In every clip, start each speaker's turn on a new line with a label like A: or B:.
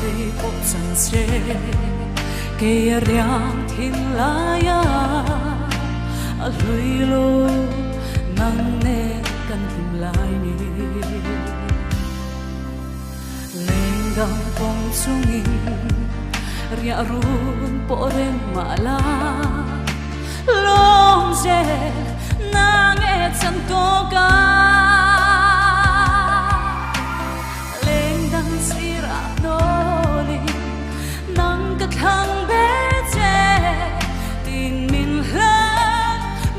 A: thấy bộ chẳng xe kê riang thiên laya lùi lô nang nè căn tìm lại ni lên gang bông sungin ria run po ren mala long je nang et san to ka lên gang sira noli nang ka thang be je tin min la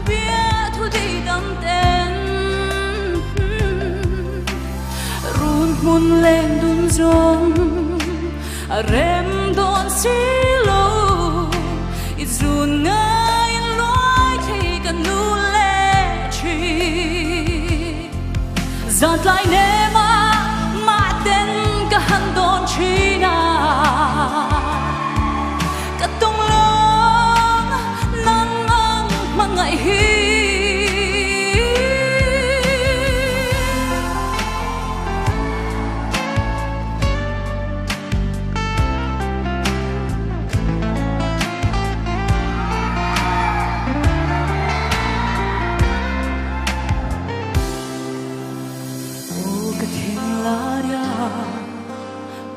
A: bia thu di dam ten run mun lên dun zong rem don silo izun ngai loi thi kan nu le chi zat lai ne ma ten ka han don chi na ka tong long nang ang mangai hi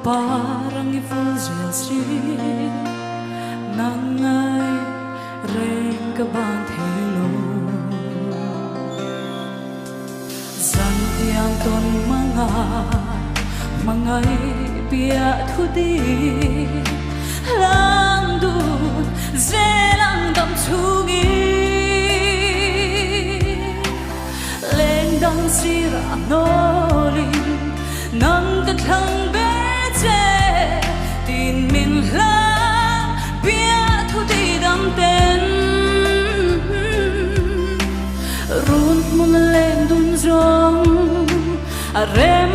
A: parang ifulgel street nangai reng kabang hello zantiang ton mangai pia thudi lang dun zelang dam chugi leng dang sira nolin nang ka thang tin min la bia thu di dam ten run mun lên dun zong rem